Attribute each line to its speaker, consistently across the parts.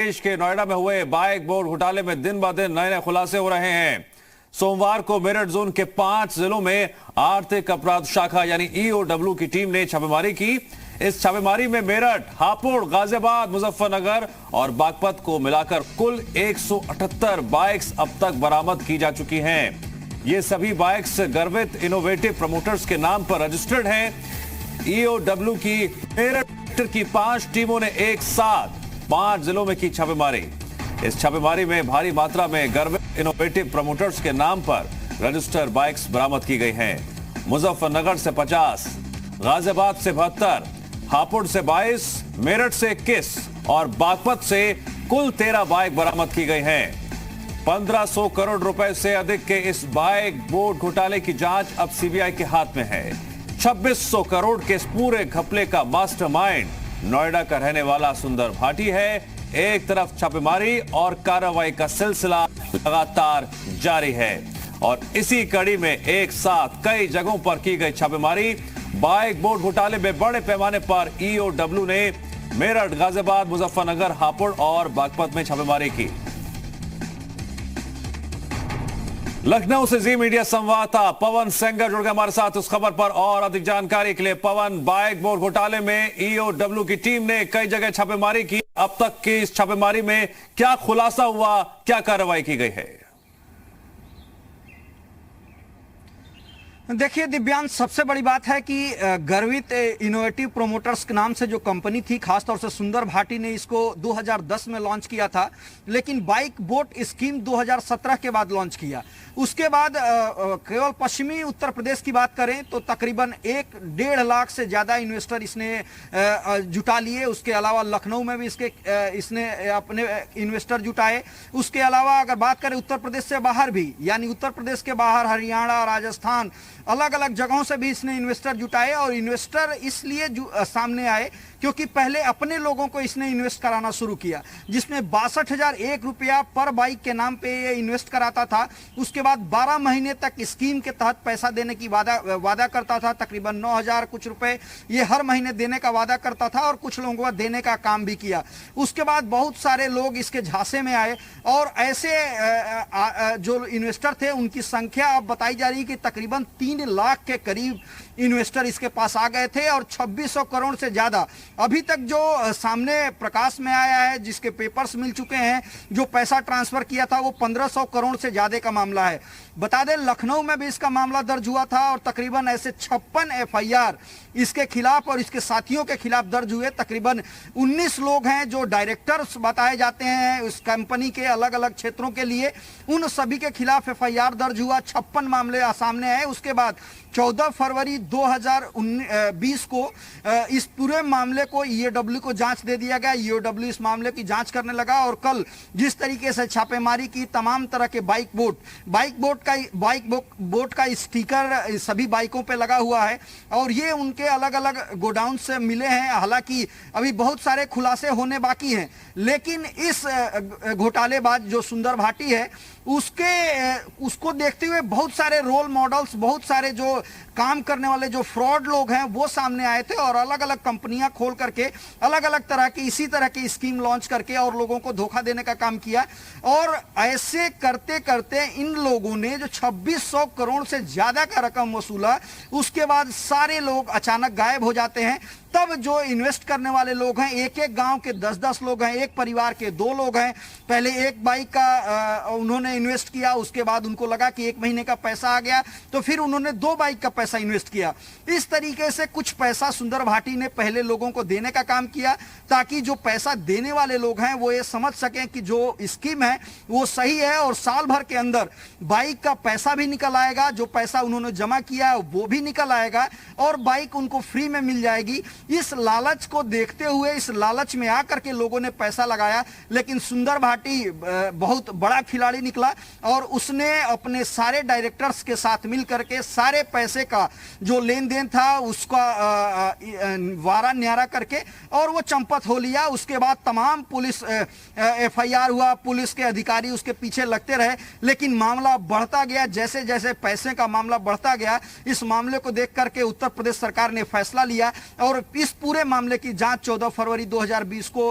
Speaker 1: देश के नोएडा में हुए बाइक बोर्ड घोटाले में दिन ब दिन नए नए खुलासे हो रहे हैं। सोमवार को मेरठ जोन के 5 जिलों में आर्थिक अपराध शाखा यानी ईओडब्ल्यू की टीम ने छापेमारी की। इस छापेमारी में मेरठ, हापुड़, गाजियाबाद, मुजफ्फरनगर और बागपत को मिलाकर कुल 178 बाइक्स अब तक बरामद की जा चुकी हैं। ये सभी बाइक्स गर्वित इनोवेटिव प्रमोटर्स के नाम पर रजिस्टर्ड हैं। ईओडब्ल्यू की मेरठ की 5 टीमों ने एक साथ 5 जिलों में की छापेमारी। इस छापेमारी में भारी मात्रा में गर्वित इनोवेटिव प्रमोटर्स के नाम पर रजिस्टर बाइक्स बरामद की गई हैं। मुजफ्फरनगर से 50, गाजियाबाद से 72, हापुड़ से 22, मेरठ से 21 और बागपत से कुल 13 बाइक बरामद की गई हैं। 1500 करोड़ रुपए से अधिक के इस बाइक बोर्ड घोटाले की जांच अब सीबीआई के हाथ में है। 2600 करोड़ के इस पूरे घपले का मास्टरमाइंड नोएडा का रहने वाला सुंदर भाटी है। एक तरफ छापेमारी और कार्रवाई का सिलसिला लगातार जारी है और इसी कड़ी में एक साथ कई जगहों पर की गई छापेमारी। बाइक बोर्ड घोटाले में बड़े पैमाने पर ईओडब्ल्यू ने मेरठ, गाजियाबाद, मुजफ्फरनगर, हापुड़ और बागपत में छापेमारी की। लखनऊ से जी मीडिया संवाददाता पवन सेंगर जुड़ गए हमारे साथ उस खबर पर और अधिक जानकारी के लिए। पवन, बाइक बोर्ड घोटाले में ईओडब्ल्यू की टीम ने कई जगह छापेमारी की। अब तक की इस छापेमारी में क्या खुलासा हुआ, क्या कार्रवाई की गई है?
Speaker 2: देखिए दिव्यांश, सबसे बड़ी बात है कि गर्वित इनोवेटिव प्रोमोटर्स के नाम से जो कंपनी थी, खासतौर से सुंदर भाटी ने इसको 2010 में लॉन्च किया था, लेकिन बाइक बोट स्कीम 2017 के बाद लॉन्च किया। उसके बाद केवल पश्चिमी उत्तर प्रदेश की बात करें तो तकरीबन 1-1.5 लाख से ज़्यादा इन्वेस्टर इसने जुटा लिए। उसके अलावा लखनऊ में भी इसने अपने इन्वेस्टर जुटाए। उसके अलावा अगर बात करें उत्तर प्रदेश से बाहर भी, यानी उत्तर प्रदेश के बाहर हरियाणा, राजस्थान, अलग अलग जगहों से भी इसने इन्वेस्टर जुटाए। और इन्वेस्टर इसलिए सामने आए क्योंकि पहले अपने लोगों को इसने इन्वेस्ट कराना शुरू किया, जिसमें 62,001 रुपया पर बाइक के नाम पे ये इन्वेस्ट कराता था। उसके बाद 12 महीने तक स्कीम के तहत पैसा देने की वादा करता था। तकरीबन 9,000 कुछ रुपए ये हर महीने देने का वादा करता था और कुछ लोगों को देने का काम भी किया। उसके बाद बहुत सारे लोग इसके झांसे में आए और ऐसे जो इन्वेस्टर थे उनकी संख्या अब बताई जा रही है कि तकरीबन 3 लाख के करीब इन्वेस्टर इसके पास आ गए थे और 2600 करोड़ से ज्यादा अभी तक जो सामने प्रकाश में आया है, जिसके पेपर्स मिल चुके हैं, जो पैसा ट्रांसफर किया था वो 1500 करोड़ से ज्यादा का मामला है। बता दें लखनऊ में भी इसका मामला दर्ज हुआ था और तकरीबन ऐसे 56 एफआईआर इसके खिलाफ और इसके साथियों के खिलाफ दर्ज हुए। तकरीबन 19 लोग हैं जो डायरेक्टर्स बताए जाते हैं उस कंपनी के अलग अलग क्षेत्रों के लिए। उन सभी के खिलाफ एफआईआर दर्ज हुआ, 56 मामले सामने आए। उसके बाद 14 फरवरी 2020 को इस पूरे मामले को ईओडब्ल्यू को जांच दे दिया गया। ईओडब्ल्यू इस मामले की जांच करने लगा और कल जिस तरीके से छापेमारी की, तमाम तरह के बाइक बोट का स्टिकर सभी बाइकों पे लगा हुआ है और ये उनके अलग अलग गोडाउन से मिले हैं। हालांकि अभी बहुत सारे खुलासे होने बाकी हैं, लेकिन इस घोटालेबाज जो सुंदर भाटी है उसको देखते हुए बहुत सारे रोल मॉडल्स, बहुत सारे जो काम करने वाले जो फ्रॉड लोग हैं वो सामने आए थे और अलग अलग कंपनियां खोल करके अलग अलग तरह की इसी तरह की स्कीम लॉन्च करके और लोगों को धोखा देने का काम किया। और ऐसे करते करते इन लोगों ने जो 2600 करोड़ से ज्यादा का रकम वसूला, उसके बाद सारे लोग अचानक गायब हो जाते हैं। तब जो इन्वेस्ट करने वाले लोग हैं, एक एक गांव के 10-10 लोग हैं, एक परिवार के 2 लोग हैं। पहले एक बाइक का उन्होंने इन्वेस्ट किया, उसके बाद उनको लगा कि 1 महीने का पैसा आ गया तो फिर उन्होंने 2 बाइक का पैसा इन्वेस्ट किया। इस तरीके से कुछ पैसा सुंदर भाटी ने पहले लोगों को देने का काम किया ताकि जो पैसा देने वाले लोग हैं वो ये समझ सकें कि जो स्कीम है वो सही है और साल भर के अंदर बाइक का पैसा भी निकल आएगा, जो पैसा उन्होंने जमा किया वो भी निकल आएगा और बाइक उनको फ्री में मिल जाएगी। इस लालच को देखते हुए, इस लालच में आकर के लोगों ने पैसा लगाया, लेकिन सुंदर भाटी बहुत बड़ा खिलाड़ी निकला और उसने अपने सारे डायरेक्टर्स के साथ मिलकर के सारे पैसे का जो लेन देन था उसका वारा न्यारा करके और वो चंपत हो लिया। उसके बाद तमाम पुलिस एफआईआर हुआ, पुलिस के अधिकारी उसके पीछे लगते रहे, लेकिन मामला बढ़ता गया। जैसे जैसे पैसे का मामला बढ़ता गया, इस मामले को देख करके उत्तर प्रदेश सरकार ने फैसला लिया और इस पूरे मामले की जांच 14 फरवरी 2020 को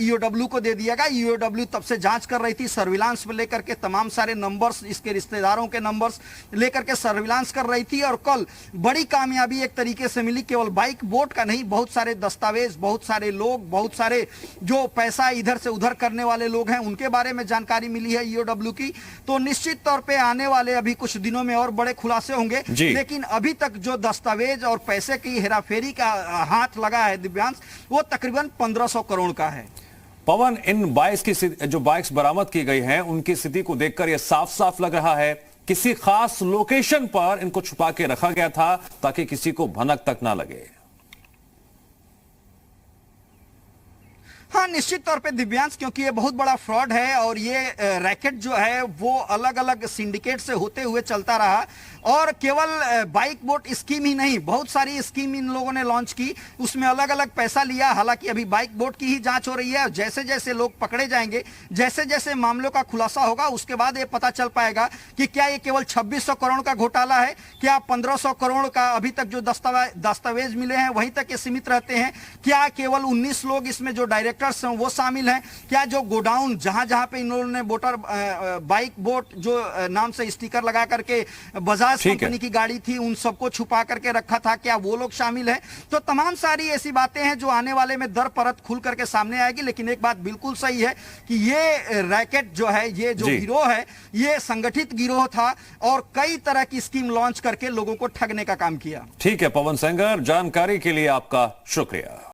Speaker 2: ईओडब्ल्यू को दे दिया गया। ईओडब्ल्यू तब से जांच कर रही थी, सर्विलांस में लेकर के तमाम सारे नंबर्स, इसके रिश्तेदारों के नंबर्स लेकर के सर्विलांस कर रही थी। और कल बड़ी कामयाबी एक तरीके से मिली, केवल बाइक बोट का नहीं, बहुत सारे दस्तावेज, बहुत सारे लोग, बहुत सारे जो पैसा इधर से उधर करने वाले लोग हैं, उनके बारे में जानकारी मिली है ईओडब्ल्यू की। तो निश्चित तौर पे आने वाले अभी कुछ दिनों में और बड़े खुलासे होंगे, लेकिन अभी तक जो दस्तावेज और पैसे की हेराफेरी का हाथ लगा है दिव्यांश, वो तकरीबन 1500 करोड़ का है।
Speaker 1: पवन, इन बाइक्स की जो बाइक्स बरामद की गई हैं उनकी स्थिति को देखकर यह साफ साफ लग रहा है किसी खास लोकेशन पर इनको छुपा के रखा गया था ताकि किसी को भनक तक ना लगे।
Speaker 2: हाँ, निश्चित तौर पे दिव्यांश, क्योंकि ये बहुत बड़ा फ्रॉड है और ये रैकेट जो है वो अलग अलग सिंडिकेट से होते हुए चलता रहा। और केवल बाइक बोट स्कीम ही नहीं, बहुत सारी स्कीम इन लोगों ने लॉन्च की, उसमें अलग अलग पैसा लिया। हालांकि अभी बाइक बोट की ही जांच हो रही है। जैसे जैसे लोग पकड़े जाएंगे, जैसे जैसे मामलों का खुलासा होगा, उसके बाद ये पता चल पाएगा कि क्या ये केवल 2600 करोड़ का घोटाला है, क्या 1500 करोड़ का अभी तक जो दस्तावेज मिले हैं वहीं तक ये सीमित रहते हैं, क्या केवल 19 लोग इसमें जो डायरेक्टर्स हैं वो शामिल हैं, क्या जो गोडाउन जहां जहां पे इन्होंने बाइक बोट जो नाम से स्टिकर लगा करके बजाज कंपनी की गाड़ी थी उन सबको छुपा करके रखा था, क्या वो लोग शामिल हैं। तो तमाम सारी ऐसी बातें हैं जो आने वाले में दर परत खुल करके सामने आएगी। लेकिन एक बात बिल्कुल सही है कि ये रैकेट जो है, ये जो गिरोह है, ये संगठित गिरोह था और कई तरह की स्कीम लॉन्च करके लोगों को ठगने का काम किया।
Speaker 1: ठीक है पवन सेंगर, जानकारी के लिए आपका शुक्रिया।